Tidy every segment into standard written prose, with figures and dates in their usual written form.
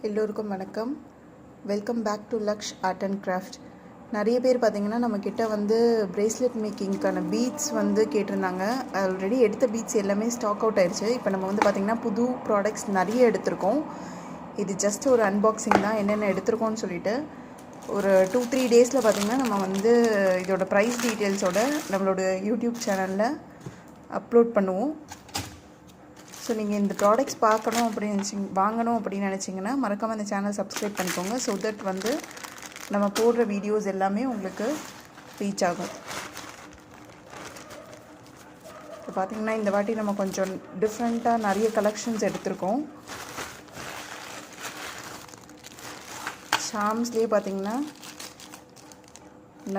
எல்லோருக்கும் வணக்கம். Welcome back to Laksh art and craft. நிறைய பேர் பார்த்திங்கன்னா நம்மக்கிட்ட வந்து ப்ரேஸ்லெட் மேக்கிங்க்கான பீட்ஸ் வந்து கேட்டிருந்தாங்க. ஆல்ரெடி எடுத்த பீட்ஸ் எல்லாமே ஸ்டாக் அவுட் ஆயிடுச்சு. இப்போ நம்ம வந்து பார்த்திங்கன்னா புது ப்ராடக்ட்ஸ் நிறைய எடுத்திருக்கோம். இது ஜஸ்ட் ஒரு அன்பாக்சிங் தான், என்னென்ன எடுத்திருக்கோன்னு சொல்லிட்டு. ஒரு 2-3 டேஸில் பார்த்திங்கன்னா நம்ம வந்து இதோட ப்ரைஸ் டீட்டெயில்ஸோட நம்மளோட யூடியூப் சேனலில் அப்லோட் பண்ணுவோம். ஸோ நீங்கள் இந்த ப்ராடக்ட்ஸ் பார்க்கணும் அப்படின்னு வாங்கணும் அப்படின்னு நினச்சிங்கன்னா மறக்காமல் அந்த சேனல் சப்ஸ்கிரைப் பண்ணிக்கோங்க. ஸோ தட் வந்து நம்ம போடுற வீடியோஸ் எல்லாமே உங்களுக்கு ரீச் ஆகும். இப்போ பார்த்திங்கன்னா இந்த வாட்டி நம்ம கொஞ்சம் டிஃப்ரெண்ட்டாக நிறைய கலெக்ஷன்ஸ் எடுத்திருக்கோம். சாம்ஸ்லேயே பார்த்திங்கன்னா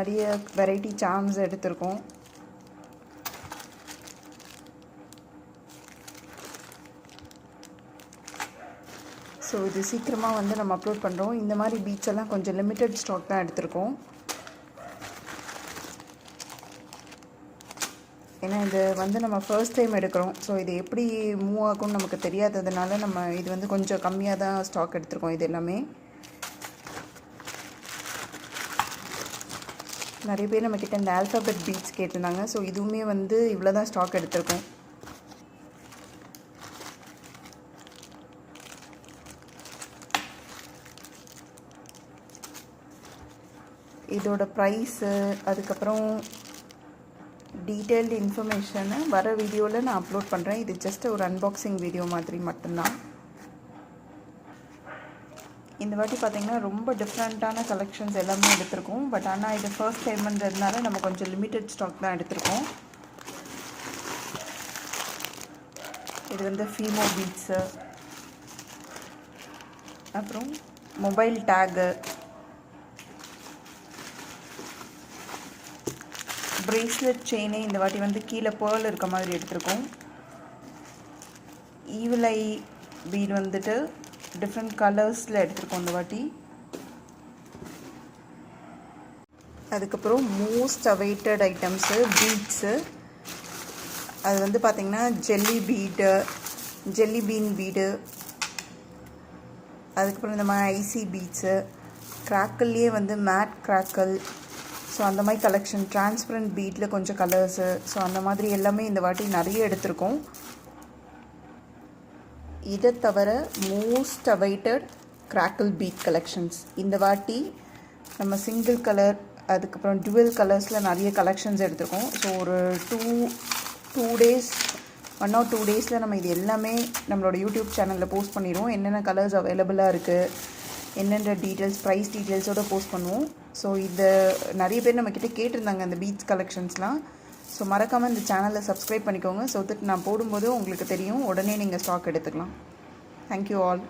நிறைய வெரைட்டி சாம்ஸ் எடுத்திருக்கோம். ஸோ இது சீக்கிரமாக வந்து நம்ம அப்லோட் பண்ணுறோம். இந்த மாதிரி பீட்ஸ் எல்லாம் கொஞ்சம் லிமிட்டட் ஸ்டாக் தான் எடுத்திருக்கோம். ஏன்னா இது வந்து நம்ம ஃபர்ஸ்ட் டைம் எடுக்கிறோம். ஸோ இது எப்படி மூவ் ஆகும்னு நமக்கு தெரியாததுனால நம்ம இது வந்து கொஞ்சம் கம்மியாக தான் ஸ்டாக் எடுத்திருக்கோம். இது எல்லாமே நிறைய பேர் நம்மக்கிட்ட இந்த ஆல்ஃபாபெட் பீட்ஸ் கேட்டிருந்தாங்க. ஸோ இதுவுமே வந்து இவ்வளோ தான் ஸ்டாக் எடுத்திருக்கோம். இதோட ப்ரைஸு அதுக்கப்புறம் டீட்டெயில்டு இன்ஃபர்மேஷனை வர வீடியோவில் நான் அப்லோட் பண்ணுறேன். இது ஜஸ்ட் ஒரு அன்பாக்சிங் வீடியோ மாதிரி மட்டும்தான். இந்த வாட்டி பார்த்திங்கன்னா ரொம்ப டிஃப்ரெண்ட்டான கலெக்ஷன்ஸ் எல்லாமே எடுத்திருக்கோம். பட் ஆனால் இது ஃபர்ஸ்ட் டைம்ன்றதுனால நம்ம கொஞ்சம் லிமிட்டட் ஸ்டாக் தான் எடுத்திருக்கோம். இது வந்து ஃபீமோ பீட்ஸு, அப்புறம் மொபைல் டேகு, ப்ரேஸ்லெட் செயினே இந்த வாட்டி வந்து கீழே பேர்ல் இருக்க மாதிரி எடுத்திருக்கோம். ஈவில் ஐ பீட் வந்துட்டு டிஃப்ரெண்ட் கலர்ஸில் எடுத்திருக்கோம் இந்த வாட்டி. அதுக்கப்புறம் மோஸ்ட் அவைட்டட் ஐட்டம்ஸு பீட்ஸு. அது வந்து பார்த்திங்கன்னா ஜெல்லி பீன் பீடு, அதுக்கப்புறம் இந்த மாதிரி ஐசி பீட்ஸு, கிராக்கல்லையே வந்து மேட் கிராக்கல். ஸோ அந்த மாதிரி கலெக்ஷன், டிரான்ஸ்பரண்ட் பீட்டில் கொஞ்சம் கலர்ஸு. ஸோ அந்த மாதிரி எல்லாமே இந்த வாட்டி நிறைய எடுத்திருக்கோம். இதை தவிர most awaited crackle bead collections இந்த வாட்டி நம்ம சிங்கிள் கலர் அதுக்கப்புறம் டுவெல் கலர்ஸில் நிறைய கலெக்ஷன்ஸ் எடுத்திருக்கோம். ஸோ ஒரு 1 or 2 டேஸில் நம்ம இது எல்லாமே நம்மளோட யூடியூப் சேனலில் போஸ்ட் பண்ணிடுவோம். என்னென்ன கலர்ஸ் அவைலபிளாக இருக்குது, என்னென்ன டீட்டெயில்ஸ், ப்ரைஸ் டீட்டெயில்ஸோடு போஸ்ட் பண்ணுவோம். ஸோ இது நிறைய பேர் நம்மக்கிட்ட கேட்டிருந்தாங்க அந்த பீட்ஸ் கலெக்ஷன்ஸ்லாம். ஸோ மறக்காமல் இந்த சேனலை சப்ஸ்கிரைப் பண்ணிக்கோங்க. ஸோ தட் நான் போடும்போது உங்களுக்கு தெரியும், உடனே நீங்கள் ஸ்டாக் எடுத்துக்கலாம். Thank you all.